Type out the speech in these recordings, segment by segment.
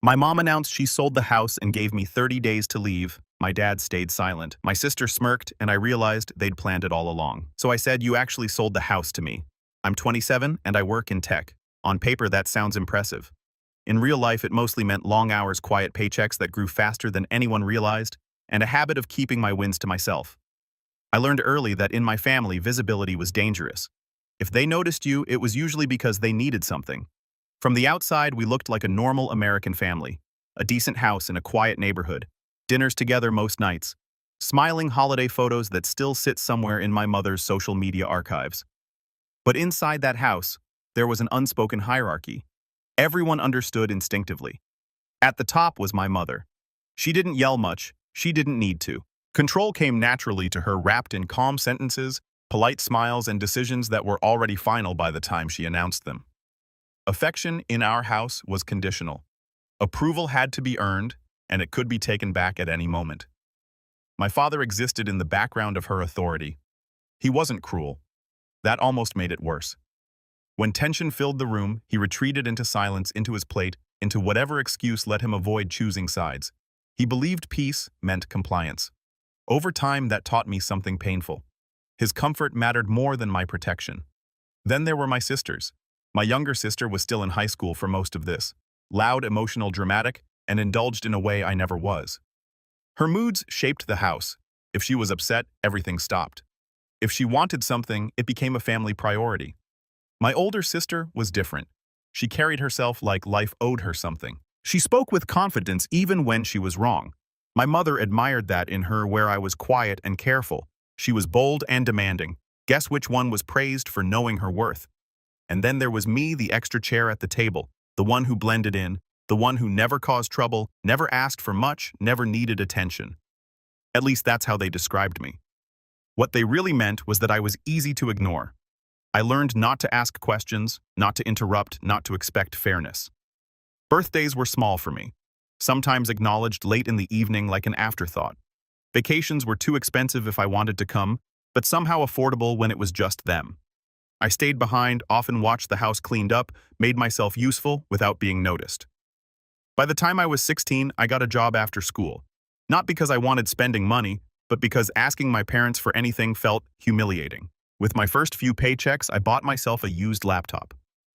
My mom announced she sold the house and gave me 30 days to leave. My dad stayed silent. My sister smirked, and I realized they'd planned it all along. So I said, "You actually sold the house to me. I'm 27 and I work in tech. On paper, that sounds impressive. In real life, it mostly meant long hours, quiet paychecks that grew faster than anyone realized, and a habit of keeping my wins to myself. I learned early that in my family, visibility was dangerous. If they noticed you, it was usually because they needed something. From the outside, we looked like a normal American family. A decent house in a quiet neighborhood. Dinners together most nights. Smiling holiday photos that still sit somewhere in my mother's social media archives. But inside that house, there was an unspoken hierarchy. Everyone understood instinctively. At the top was my mother. She didn't yell much. She didn't need to. Control came naturally to her, wrapped in calm sentences, polite smiles, and decisions that were already final by the time she announced them. Affection in our house was conditional. Approval had to be earned, and it could be taken back at any moment. My father existed in the background of her authority. He wasn't cruel. That almost made it worse. When tension filled the room, he retreated into silence, into his plate, into whatever excuse let him avoid choosing sides. He believed peace meant compliance. Over time, that taught me something painful. His comfort mattered more than my protection. Then there were my sisters. My younger sister was still in high school for most of this. Loud, emotional, dramatic, and indulged in a way I never was. Her moods shaped the house. If she was upset, everything stopped. If she wanted something, it became a family priority. My older sister was different. She carried herself like life owed her something. She spoke with confidence even when she was wrong. My mother admired that in her, where I was quiet and careful. She was bold and demanding. Guess which one was praised for knowing her worth? And then there was me, the extra chair at the table, the one who blended in, the one who never caused trouble, never asked for much, never needed attention. At least that's how they described me. What they really meant was that I was easy to ignore. I learned not to ask questions, not to interrupt, not to expect fairness. Birthdays were small for me, sometimes acknowledged late in the evening like an afterthought. Vacations were too expensive if I wanted to come, but somehow affordable when it was just them. I stayed behind, often watched the house cleaned up, made myself useful without being noticed. By the time I was 16, I got a job after school. Not because I wanted spending money, but because asking my parents for anything felt humiliating. With my first few paychecks, I bought myself a used laptop.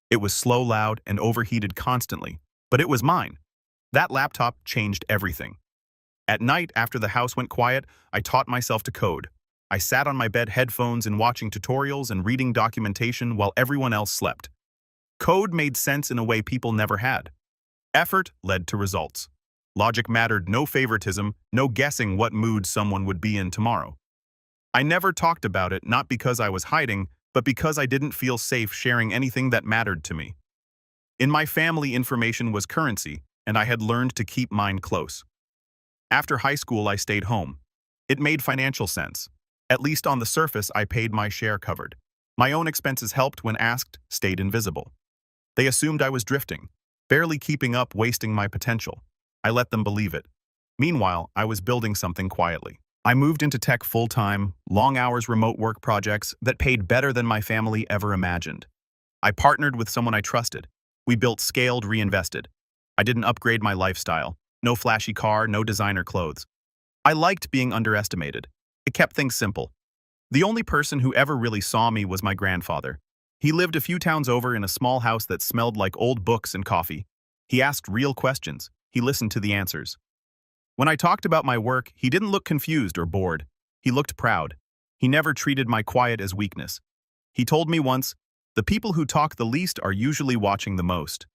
It was slow, loud, and overheated constantly, but it was mine. That laptop changed everything. At night, after the house went quiet, I taught myself to code. I sat on my bed, headphones, and watching tutorials and reading documentation while everyone else slept. Code made sense in a way people never had. Effort led to results. Logic mattered, no favoritism, no guessing what mood someone would be in tomorrow. I never talked about it, not because I was hiding, but because I didn't feel safe sharing anything that mattered to me. In my family, information was currency, and I had learned to keep mine close. After high school, I stayed home. It made financial sense. At least on the surface, I paid my share covered. My own expenses helped when asked, stayed invisible. They assumed I was drifting, barely keeping up, wasting my potential. I let them believe it. Meanwhile, I was building something quietly. I moved into tech full-time, long hours remote work projects that paid better than my family ever imagined. I partnered with someone I trusted. We built, scaled, reinvested. I didn't upgrade my lifestyle. No flashy car, no designer clothes. I liked being underestimated. It kept things simple. The only person who ever really saw me was my grandfather. He lived a few towns over in a small house that smelled like old books and coffee. He asked real questions. He listened to the answers. When I talked about my work, he didn't look confused or bored. He looked proud. He never treated my quiet as weakness. He told me once, "The people who talk the least are usually watching the most."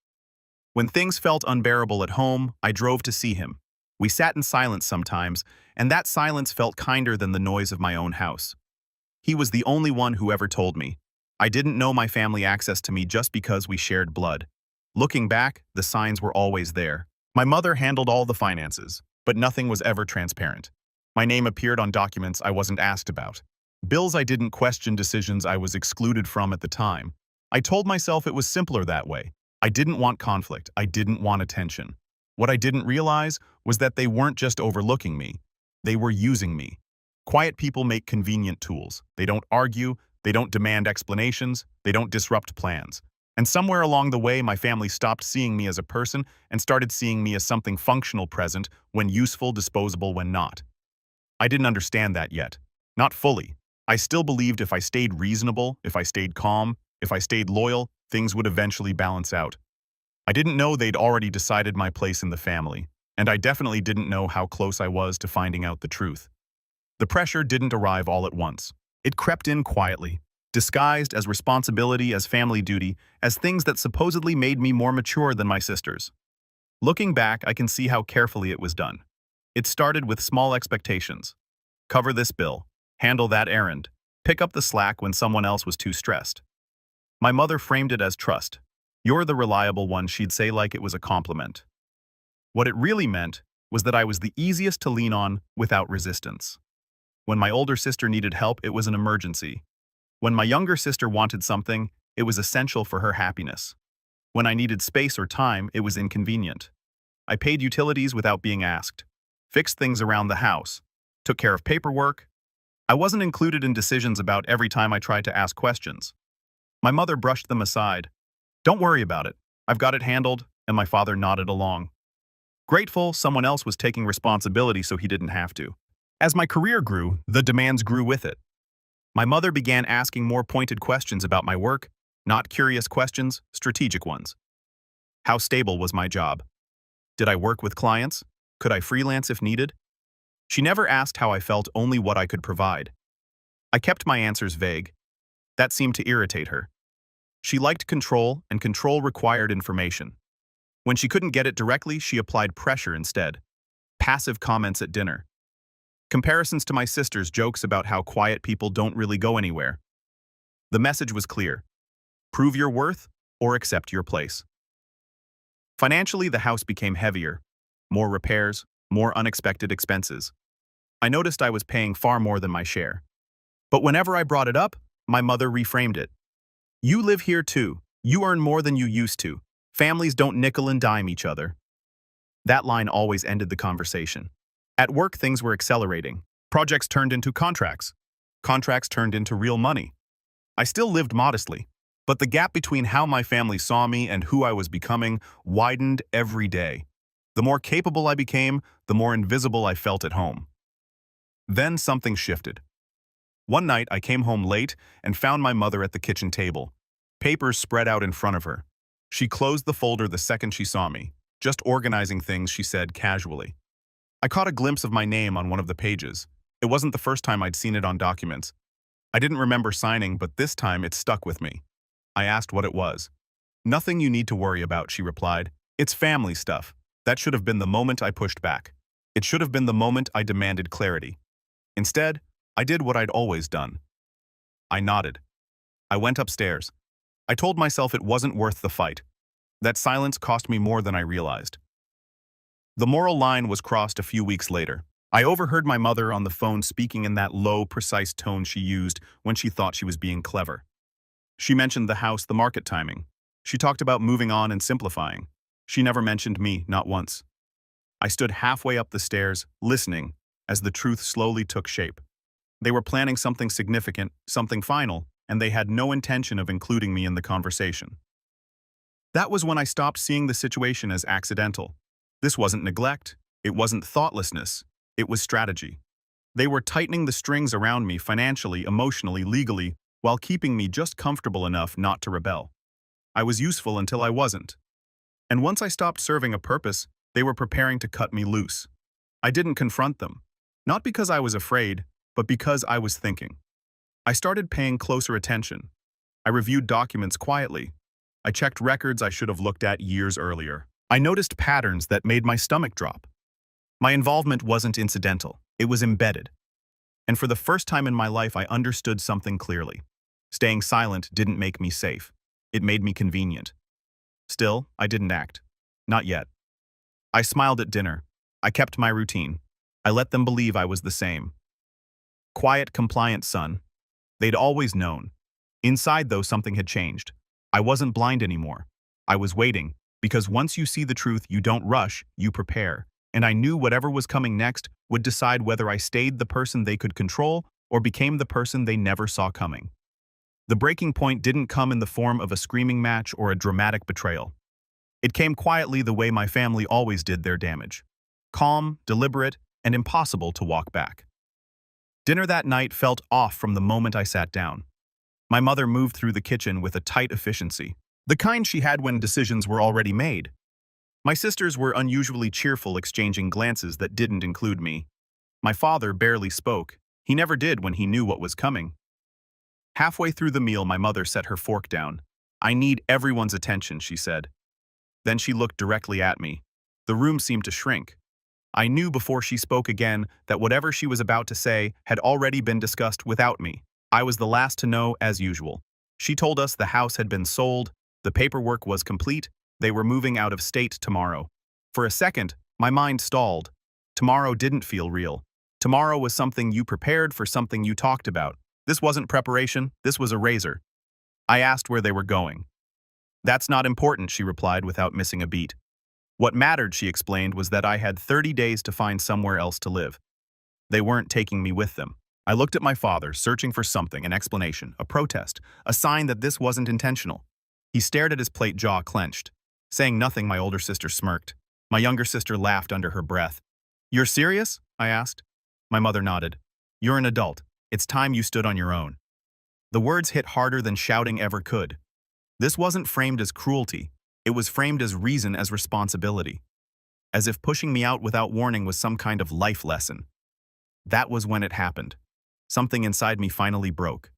When things felt unbearable at home, I drove to see him. We sat in silence sometimes, and that silence felt kinder than the noise of my own house. He was the only one who ever told me. I didn't know my family access to me just because we shared blood. Looking back, the signs were always there. My mother handled all the finances, but nothing was ever transparent. My name appeared on documents I wasn't asked about. Bills I didn't question, decisions I was excluded from at the time. I told myself it was simpler that way. I didn't want conflict. I didn't want attention. What I didn't realize was that they weren't just overlooking me. They were using me. Quiet people make convenient tools. They don't argue. They don't demand explanations. They don't disrupt plans. And somewhere along the way, my family stopped seeing me as a person and started seeing me as something functional present when useful, disposable when not. I didn't understand that yet. Not fully. I still believed if I stayed reasonable, if I stayed calm, if I stayed loyal, things would eventually balance out. I didn't know they'd already decided my place in the family, and I definitely didn't know how close I was to finding out the truth. The pressure didn't arrive all at once. It crept in quietly, disguised as responsibility, as family duty, as things that supposedly made me more mature than my sisters. Looking back, I can see how carefully it was done. It started with small expectations. Cover this bill, handle that errand, pick up the slack when someone else was too stressed. My mother framed it as trust. You're the reliable one, she'd say like it was a compliment. What it really meant was that I was the easiest to lean on without resistance. When my older sister needed help, it was an emergency. When my younger sister wanted something, it was essential for her happiness. When I needed space or time, it was inconvenient. I paid utilities without being asked, fixed things around the house, took care of paperwork. I wasn't included in decisions about every time I tried to ask questions. My mother brushed them aside. Don't worry about it. I've got it handled, and my father nodded along. Grateful, someone else was taking responsibility so he didn't have to. As my career grew, the demands grew with it. My mother began asking more pointed questions about my work, not curious questions, strategic ones. How stable was my job? Did I work with clients? Could I freelance if needed? She never asked how I felt, only what I could provide. I kept my answers vague. That seemed to irritate her. She liked control, and control required information. When she couldn't get it directly, she applied pressure instead. Passive comments at dinner. Comparisons to my sisters, jokes about how quiet people don't really go anywhere. The message was clear. Prove your worth or accept your place. Financially, the house became heavier. More repairs, more unexpected expenses. I noticed I was paying far more than my share. But whenever I brought it up, my mother reframed it. You live here too. You earn more than you used to. Families don't nickel and dime each other. That line always ended the conversation. At work, things were accelerating. Projects turned into contracts. Contracts turned into real money. I still lived modestly, but the gap between how my family saw me and who I was becoming widened every day. The more capable I became, the more invisible I felt at home. Then something shifted. One night, I came home late and found my mother at the kitchen table. Papers spread out in front of her. She closed the folder the second she saw me, just organizing things, she said casually. I caught a glimpse of my name on one of the pages. It wasn't the first time I'd seen it on documents. I didn't remember signing, but this time it stuck with me. I asked what it was. Nothing you need to worry about, she replied. It's family stuff. That should have been the moment I pushed back. It should have been the moment I demanded clarity. Instead, I did what I'd always done. I nodded. I went upstairs. I told myself it wasn't worth the fight. That silence cost me more than I realized. The moral line was crossed a few weeks later. I overheard my mother on the phone speaking in that low, precise tone she used when she thought she was being clever. She mentioned the house, the market timing. She talked about moving on and simplifying. She never mentioned me, not once. I stood halfway up the stairs, listening, as the truth slowly took shape. They were planning something significant, something final, and they had no intention of including me in the conversation. That was when I stopped seeing the situation as accidental. This wasn't neglect. It wasn't thoughtlessness. It was strategy. They were tightening the strings around me financially, emotionally, legally, while keeping me just comfortable enough not to rebel. I was useful until I wasn't. And once I stopped serving a purpose, they were preparing to cut me loose. I didn't confront them. Not because I was afraid, but because I was thinking. I started paying closer attention. I reviewed documents quietly. I checked records I should have looked at years earlier. I noticed patterns that made my stomach drop. My involvement wasn't incidental. It was embedded. And for the first time in my life, I understood something clearly. Staying silent didn't make me safe. It made me convenient. Still, I didn't act. Not yet. I smiled at dinner. I kept my routine. I let them believe I was the same. Quiet, compliant son. They'd always known. Inside, though, something had changed. I wasn't blind anymore. I was waiting, because once you see the truth, you don't rush, you prepare. And I knew whatever was coming next would decide whether I stayed the person they could control or became the person they never saw coming. The breaking point didn't come in the form of a screaming match or a dramatic betrayal. It came quietly the way my family always did their damage. Calm, deliberate, and impossible to walk back. Dinner that night felt off from the moment I sat down. My mother moved through the kitchen with a tight efficiency, the kind she had when decisions were already made. My sisters were unusually cheerful, exchanging glances that didn't include me. My father barely spoke. He never did when he knew what was coming. Halfway through the meal, my mother set her fork down. "I need everyone's attention," she said. Then she looked directly at me. The room seemed to shrink. I knew before she spoke again that whatever she was about to say had already been discussed without me. I was the last to know, as usual. She told us the house had been sold, the paperwork was complete, they were moving out of state tomorrow. For a second, my mind stalled. Tomorrow didn't feel real. Tomorrow was something you prepared for, something you talked about. This wasn't preparation, this was a razor. I asked where they were going. "That's not important," she replied without missing a beat. What mattered, she explained, was that I had 30 days to find somewhere else to live. They weren't taking me with them. I looked at my father, searching for something, an explanation, a protest, a sign that this wasn't intentional. He stared at his plate, jaw clenched. Saying nothing, my older sister smirked. My younger sister laughed under her breath. "You're serious?" I asked. My mother nodded. "You're an adult. It's time you stood on your own." The words hit harder than shouting ever could. This wasn't framed as cruelty. It was framed as reason, as responsibility. As if pushing me out without warning was some kind of life lesson. That was when it happened. Something inside me finally broke.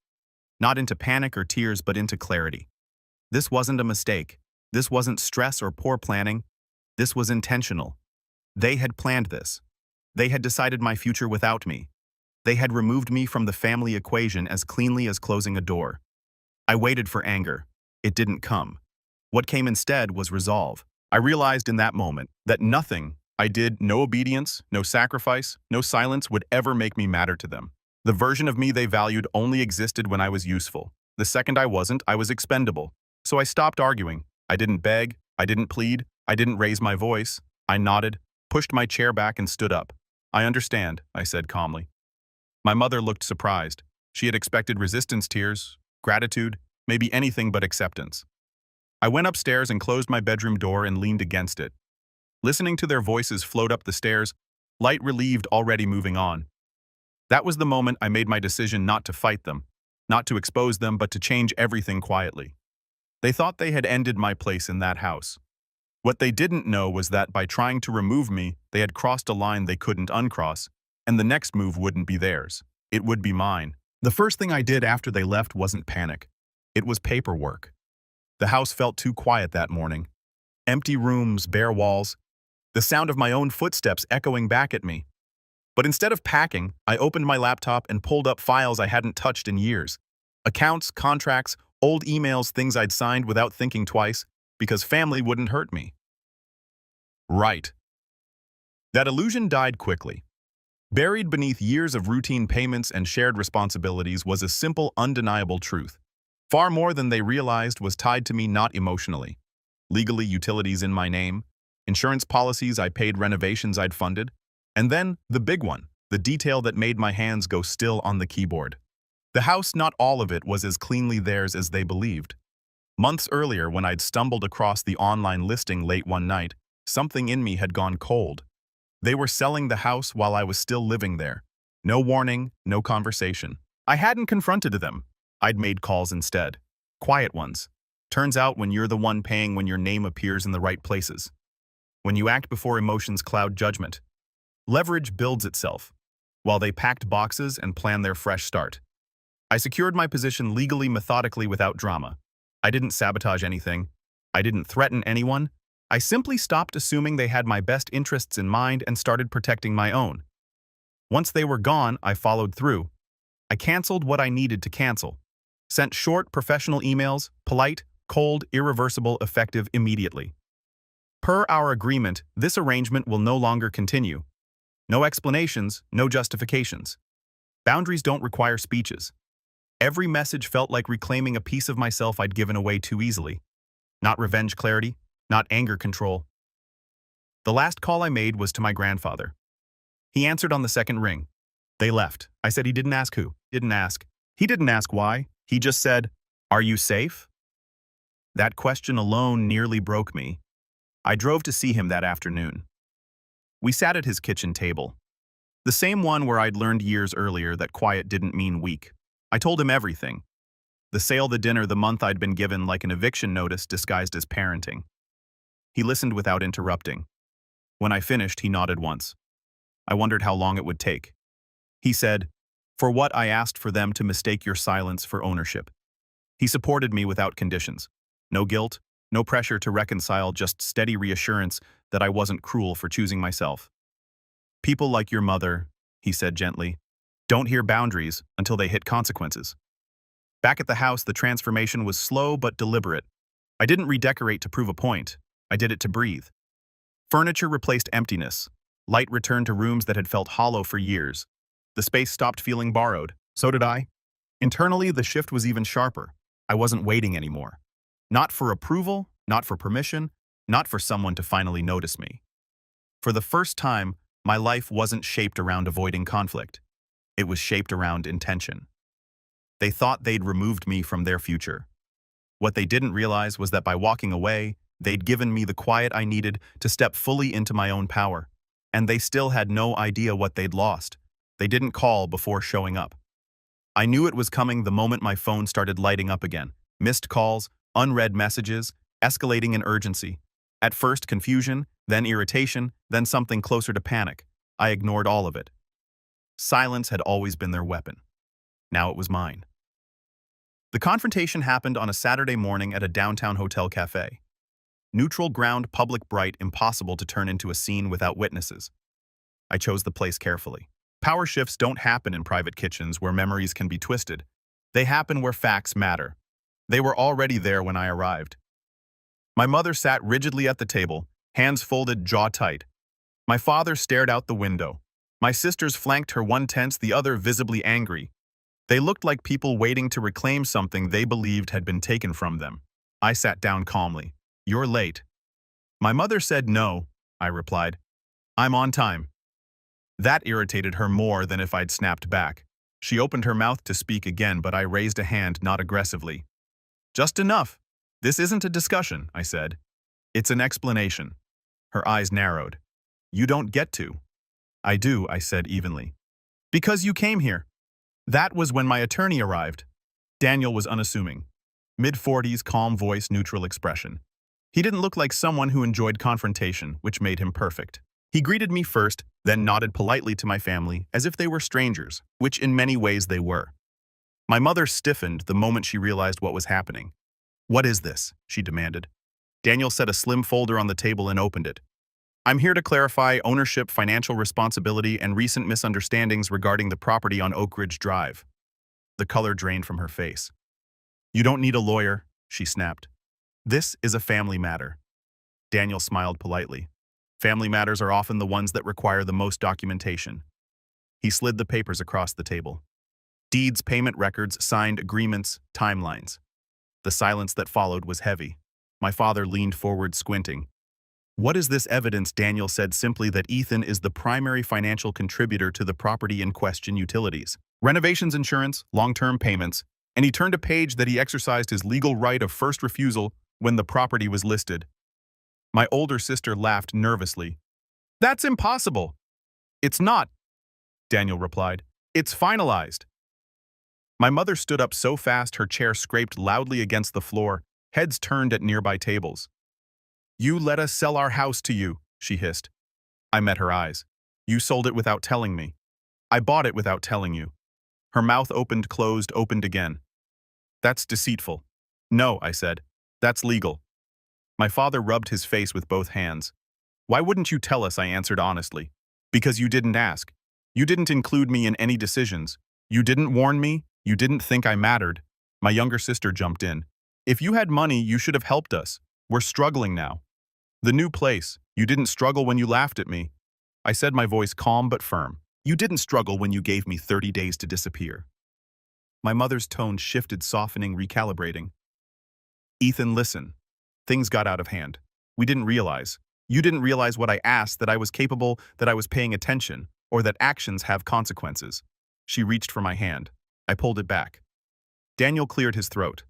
Not into panic or tears, but into clarity. This wasn't a mistake. This wasn't stress or poor planning. This was intentional. They had planned this. They had decided my future without me. They had removed me from the family equation as cleanly as closing a door. I waited for anger. It didn't come. What came instead was resolve. I realized in that moment that nothing I did, no obedience, no sacrifice, no silence, would ever make me matter to them. The version of me they valued only existed when I was useful. The second I wasn't, I was expendable. So I stopped arguing. I didn't beg, I didn't plead, I didn't raise my voice. I nodded, pushed my chair back, and stood up. "I understand," I said calmly. My mother looked surprised. She had expected resistance, tears, gratitude, maybe anything but acceptance. I went upstairs and closed my bedroom door and leaned against it. Listening to their voices float up the stairs, light relieved, already moving on. That was the moment I made my decision not to fight them, not to expose them, but to change everything quietly. They thought they had ended my place in that house. What they didn't know was that by trying to remove me, they had crossed a line they couldn't uncross, and the next move wouldn't be theirs. It would be mine. The first thing I did after they left wasn't panic. It was paperwork. The house felt too quiet that morning. Empty rooms, bare walls, the sound of my own footsteps echoing back at me. But instead of packing, I opened my laptop and pulled up files I hadn't touched in years. Accounts, contracts, old emails, things I'd signed without thinking twice, because family wouldn't hurt me. Right. That illusion died quickly. Buried beneath years of routine payments and shared responsibilities was a simple, undeniable truth. Far more than they realized was tied to me, not emotionally. Legally, utilities in my name, insurance policies I paid, renovations I'd funded, and then the big one, the detail that made my hands go still on the keyboard. The house, not all of it, was as cleanly theirs as they believed. Months earlier, when I'd stumbled across the online listing late one night, something in me had gone cold. They were selling the house while I was still living there. No warning, no conversation. I hadn't confronted them. I'd made calls instead. Quiet ones. Turns out when you're the one paying, when your name appears in the right places. When you act before emotions cloud judgment. Leverage builds itself, while they packed boxes and planned their fresh start. I secured my position legally, methodically, without drama. I didn't sabotage anything. I didn't threaten anyone. I simply stopped assuming they had my best interests in mind and started protecting my own. Once they were gone, I followed through. I canceled what I needed to cancel. Sent short, professional emails, polite, cold, irreversible, effective immediately. Per our agreement, this arrangement will no longer continue. No explanations, no justifications. Boundaries don't require speeches. Every message felt like reclaiming a piece of myself I'd given away too easily. Not revenge clarity, not anger control. The last call I made was to my grandfather. He answered on the second ring. They left. I said he didn't ask who. Didn't ask. He didn't ask why. He just said, Are you safe? That question alone nearly broke me. I drove to see him that afternoon. We sat at his kitchen table, the same one where I'd learned years earlier that quiet didn't mean weak. I told him everything. The sale, the dinner, the month I'd been given like an eviction notice disguised as parenting. He listened without interrupting. When I finished, he nodded once. I wondered how long it would take. He said, "For what I asked for them to mistake your silence for ownership." He supported me without conditions. No guilt, no pressure to reconcile, just steady reassurance that I wasn't cruel for choosing myself. People like your mother, he said gently, don't hear boundaries until they hit consequences. Back at the house, the transformation was slow but deliberate. I didn't redecorate to prove a point. I did it to breathe. Furniture replaced emptiness. Light returned to rooms that had felt hollow for years. The space stopped feeling borrowed. So did I. Internally, the shift was even sharper. I wasn't waiting anymore. Not for approval, not for permission, not for someone to finally notice me. For the first time, my life wasn't shaped around avoiding conflict. It was shaped around intention. They thought they'd removed me from their future. What they didn't realize was that by walking away, they'd given me the quiet I needed to step fully into my own power. And they still had no idea what they'd lost. They didn't call before showing up. I knew it was coming the moment my phone started lighting up again. Missed calls, unread messages, escalating in urgency. At first confusion, then irritation, then something closer to panic. I ignored all of it. Silence had always been their weapon. Now it was mine. The confrontation happened on a Saturday morning at a downtown hotel cafe. Neutral ground, public, bright, impossible to turn into a scene without witnesses. I chose the place carefully. Power shifts don't happen in private kitchens where memories can be twisted. They happen where facts matter. They were already there when I arrived. My mother sat rigidly at the table, hands folded, jaw tight. My father stared out the window. My sisters flanked her, one tense, the other visibly angry. They looked like people waiting to reclaim something they believed had been taken from them. I sat down calmly. "You're late." My mother said no, I replied. "I'm on time." That irritated her more than if I'd snapped back. She opened her mouth to speak again, but I raised a hand, not aggressively. "Just enough. This isn't a discussion," I said. "It's an explanation." Her eyes narrowed. "You don't get to." "I do," I said evenly. "Because you came here." That was when my attorney arrived. Daniel was unassuming. Mid-40s, calm voice, neutral expression. He didn't look like someone who enjoyed confrontation, which made him perfect. He greeted me first, then nodded politely to my family, as if they were strangers, which in many ways they were. My mother stiffened the moment she realized what was happening. "What is this?" she demanded. Daniel set a slim folder on the table and opened it. "I'm here to clarify ownership, financial responsibility, and recent misunderstandings regarding the property on Oak Ridge Drive." The color drained from her face. "You don't need a lawyer," she snapped. "This is a family matter." Daniel smiled politely. Family matters are often the ones that require the most documentation. He slid the papers across the table. Deeds, payment records, signed agreements, timelines. The silence that followed was heavy. My father leaned forward, squinting. "What is this evidence?" Daniel said simply, "that Ethan is the primary financial contributor to the property in question, utilities, renovations, insurance, long-term payments," and he turned a page that he exercised his legal right of first refusal when the property was listed. My older sister laughed nervously. "That's impossible." "It's not," Daniel replied. "It's finalized." My mother stood up so fast her chair scraped loudly against the floor, heads turned at nearby tables. "You let us sell our house to you," she hissed. I met her eyes. "You sold it without telling me." "I bought it without telling you." Her mouth opened, closed, opened again. "That's deceitful." "No," I said. "That's legal." My father rubbed his face with both hands. "Why wouldn't you tell us?" I answered honestly. "Because you didn't ask. You didn't include me in any decisions. You didn't warn me. You didn't think I mattered." My younger sister jumped in. "If you had money, you should have helped us. We're struggling now." "The new place. You didn't struggle when you laughed at me." I said, my voice calm but firm. "You didn't struggle when you gave me 30 days to disappear." My mother's tone shifted, softening, recalibrating. "Ethan, listen. Things got out of hand. We didn't realize. You didn't realize what I asked, that I was capable, that I was paying attention, or that actions have consequences." She reached for my hand. I pulled it back. Daniel cleared his throat.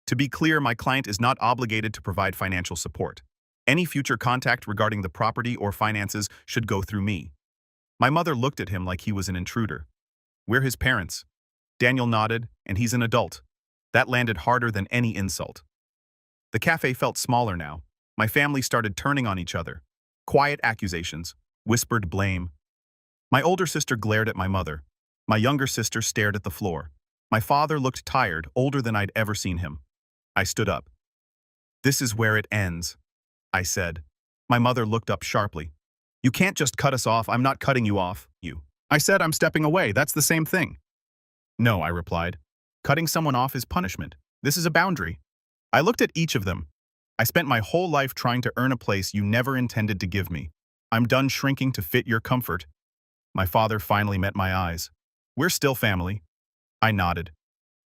To be clear, my client is not obligated to provide financial support. Any future contact regarding the property or finances should go through me. My mother looked at him like he was an intruder. We're his parents. Daniel nodded, and he's an adult. That landed harder than any insult. The cafe felt smaller now. My family started turning on each other. Quiet accusations, whispered blame. My older sister glared at my mother. My younger sister stared at the floor. My father looked tired, older than I'd ever seen him. I stood up. "This is where it ends," I said. My mother looked up sharply. "You can't just cut us off. I'm not cutting you off, you." I said, "I'm stepping away. That's the same thing." "No," I replied. "Cutting someone off is punishment. This is a boundary." I looked at each of them. "I spent my whole life trying to earn a place you never intended to give me. I'm done shrinking to fit your comfort." My father finally met my eyes. "We're still family." I nodded.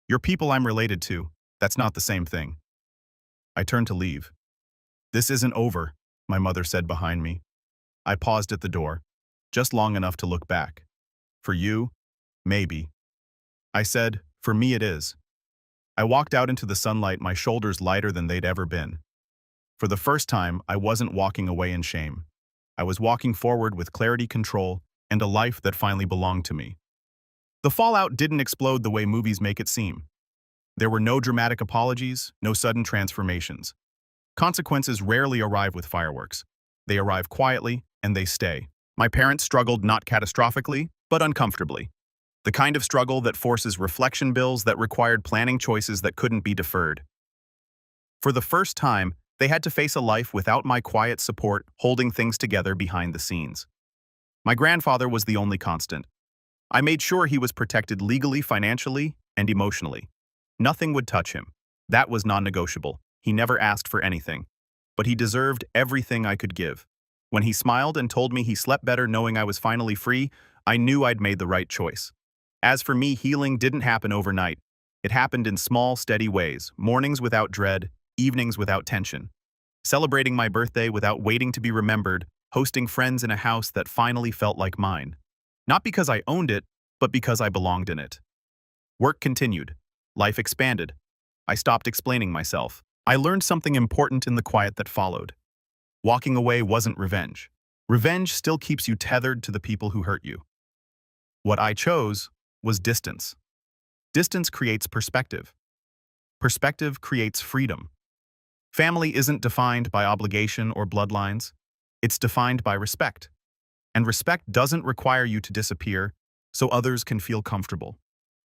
"You're people I'm related to. That's not the same thing." I turned to leave. "This isn't over," my mother said behind me. I paused at the door, just long enough to look back. "For you, maybe." I said, "For me it is." I walked out into the sunlight, my shoulders lighter than they'd ever been. For the first time, I wasn't walking away in shame. I was walking forward with clarity, control, and a life that finally belonged to me. The fallout didn't explode the way movies make it seem. There were no dramatic apologies, no sudden transformations. Consequences rarely arrive with fireworks. They arrive quietly, and they stay. My parents struggled not catastrophically, but uncomfortably. The kind of struggle that forces reflection bills, that required planning choices that couldn't be deferred. For the first time, they had to face a life without my quiet support, holding things together behind the scenes. My grandfather was the only constant. I made sure he was protected legally, financially, and emotionally. Nothing would touch him. That was non-negotiable. He never asked for anything. But he deserved everything I could give. When he smiled and told me he slept better knowing I was finally free, I knew I'd made the right choice. As for me, healing didn't happen overnight. It happened in small, steady ways, mornings without dread, evenings without tension. Celebrating my birthday without waiting to be remembered, hosting friends in a house that finally felt like mine. Not because I owned it, but because I belonged in it. Work continued. Life expanded. I stopped explaining myself. I learned something important in the quiet that followed. Walking away wasn't revenge. Revenge still keeps you tethered to the people who hurt you. What I chose was distance. Distance creates perspective. Perspective creates freedom. Family isn't defined by obligation or bloodlines. It's defined by respect. And respect doesn't require you to disappear, so others can feel comfortable.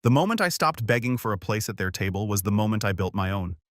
The moment I stopped begging for a place at their table was the moment I built my own.